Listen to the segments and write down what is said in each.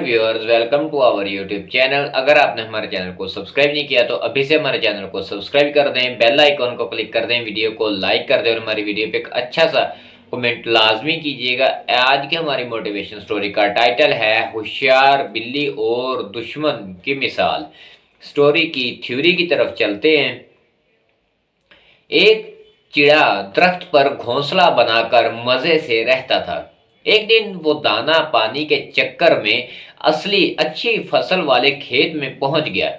Viewers, welcome to our YouTube channel. अगर आपने हमारे चैनल को सब्सक्राइब नहीं किया तो अभी से हमारे चैनल को सब्सक्राइब कर दें, बेल आइकॉन को क्लिक कर दें, वीडियो को लाइक कर दें और हमारी वीडियो पे एक अच्छा सा कमेंट लाजमी कीजिएगा। आज की हमारी मोटिवेशन स्टोरी का टाइटल है होशियार बिल्ली और दुश्मन की मिसाल। स्टोरी की थ्योरी की तरफ चलते हैं। एक चिड़ा दरख्त पर घोंसला बनाकर मजे से रहता था। एक दिन वो दाना पानी के चक्कर में असली अच्छी फसल वाले खेत में पहुंच गया।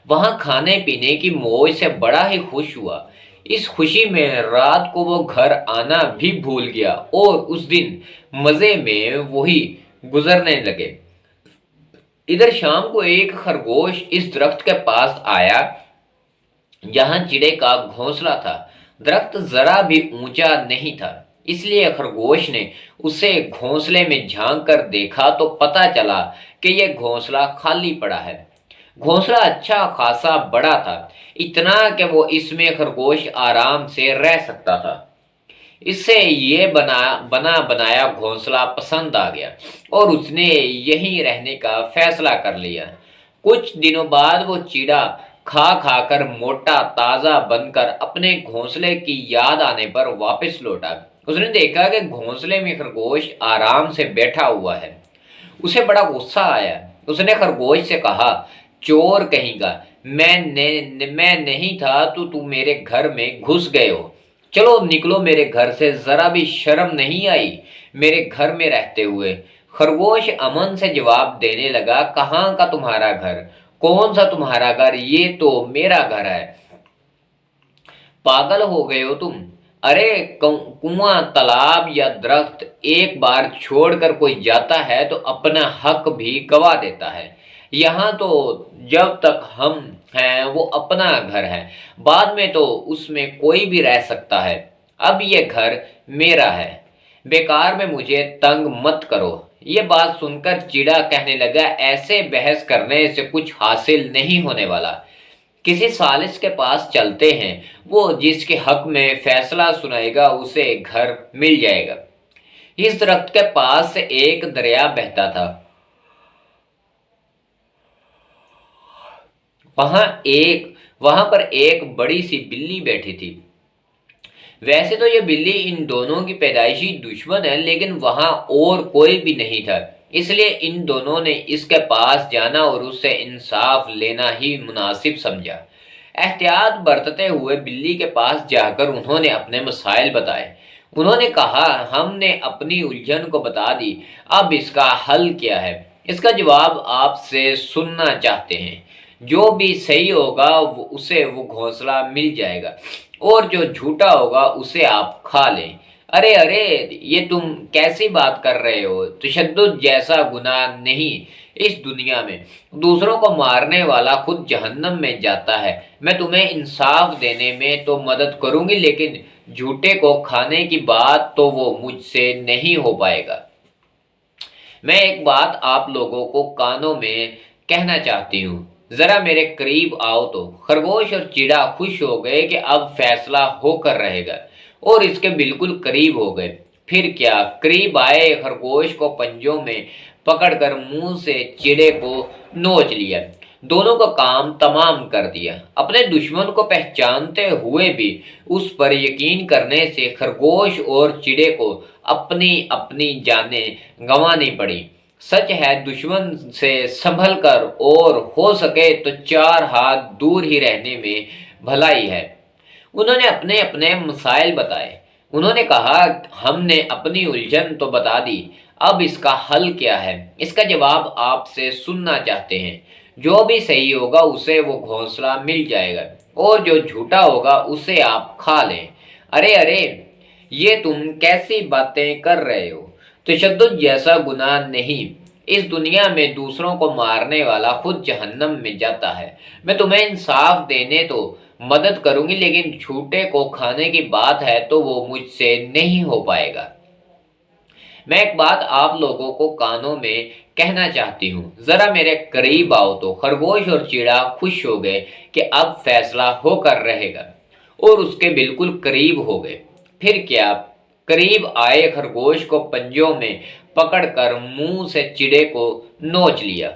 वहां खाने पीने की मौज से बड़ा ही खुश हुआ। इस खुशी में रात को वो घर आना भी भूल गया और उस दिन मजे में वही गुजरने लगे। इधर शाम को एक खरगोश इस दरख्त के पास आया जहां चिड़े का घोंसला था। दरख्त जरा भी ऊंचा नहीं था, इसलिए खरगोश ने उसे घोंसले में झांक कर देखा तो पता चला कि यह घोंसला खाली पड़ा है। घोंसला अच्छा खासा बड़ा था, इतना कि वो इसमें खरगोश आराम से रह सकता था। इससे ये बना बनाया घोंसला पसंद आ गया और उसने यहीं रहने का फैसला कर लिया। कुछ दिनों बाद वो चीड़ा खा खाकर मोटा ताजा बनकर अपने घोंसले की याद आने पर वापस लौटा। उसने देखा कि घोंसले में खरगोश आराम से बैठा हुआ है। उसे बड़ा गुस्सा आया। उसने खरगोश से कहा, चोर कहेगा, मैं नहीं था तो तू मेरे घर में घुस गए हो। चलो निकलो मेरे घर से, जरा भी शर्म नहीं आई मेरे घर में रहते हुए। खरगोश अमन से जवाब देने लगा, कहाँ का तुम्हारा घर, कौन सा तुम्हारा घर, ये तो मेरा घर है। पागल हो गए हो तुम? अरे कुआं, तालाब या दरख्त एक बार छोड़कर कोई जाता है तो अपना हक भी गवा देता है। यहाँ तो जब तक हम हैं वो अपना घर है, बाद में तो उसमें कोई भी रह सकता है। अब ये घर मेरा है, बेकार में मुझे तंग मत करो। ये बात सुनकर चिड़ा कहने लगा, ऐसे बहस करने से कुछ हासिल नहीं होने वाला। किसी सालिस के पास चलते हैं, वो जिसके हक में फैसला सुनाएगा उसे घर मिल जाएगा। इस दरख्त के पास से एक दरिया बहता था। वहां पर एक बड़ी सी बिल्ली बैठी थी। वैसे तो ये बिल्ली इन दोनों की पैदाइशी दुश्मन है, लेकिन वहां और कोई भी नहीं था, इसलिए इन दोनों ने इसके पास जाना और उससे इंसाफ लेना ही मुनासिब समझा। एहतियात बरतते हुए बिल्ली के पास जाकर उन्होंने अपने मसाइल बताए। उन्होंने कहा, हमने अपनी उलझन को बता दी, अब इसका हल क्या है, इसका जवाब आपसे सुनना चाहते हैं। जो भी सही होगा उसे वो घोंसला मिल जाएगा और जो झूठा होगा उसे आप खा लें। अरे अरे, ये तुम कैसी बात कर रहे हो? तशद्दुद जैसा गुनाह नहीं इस दुनिया में। दूसरों को मारने वाला खुद जहन्नम में जाता है। मैं तुम्हें इंसाफ देने में तो मदद करूंगी, लेकिन झूठे को खाने की बात तो वो मुझसे नहीं हो पाएगा। मैं एक बात आप लोगों को कानों में कहना चाहती हूँ, जरा मेरे करीब आओ। तो खरगोश और चिड़ा खुश हो गए कि अब फैसला होकर रहेगा और इसके बिल्कुल करीब हो गए। फिर क्या, करीब आए खरगोश को पंजों में पकड़कर मुंह से चिड़े को नोच लिया। दोनों का काम तमाम कर दिया। अपने दुश्मन को पहचानते हुए भी उस पर यकीन करने से खरगोश और चिड़े को अपनी अपनी जानें गंवानी पड़ी। सच है, दुश्मन से संभल कर और हो सके तो 4 हाथ दूर ही रहने में भलाई है। उन्होंने अपने अपने मसाइल बताए। उन्होंने कहा, हमने अपनी उलझन तो बता दी, अब इसका हल क्या है, इसका जवाब आपसे सुनना चाहते हैं। जो भी सही होगा उसे वो घोंसला मिल जाएगा और जो झूठा होगा उसे आप खा लें। अरे अरे, ये तुम कैसी बातें कर रहे हो? तशद्दुद जैसा गुनाह नहीं इस दुनिया में। दूसरों को मारने वाला खुद जहन्नम में जाता है। मैं तुम्हें इंसाफ देने तो मदद करूंगी, लेकिन झूठे को खाने की बात है तो वो मुझसे नहीं हो पाएगा। मैं एक बात आप लोगों को कानों में कहना चाहती हूँ, जरा मेरे करीब आओ। तो खरगोश और चिड़ा खुश हो गए कि अब फैसला होकर रहेगा और उसके बिल्कुल करीब हो गए। फिर क्या, करीब आए खरगोश को पंजों में पकड़कर मुंह से चिड़े को नोच लिया।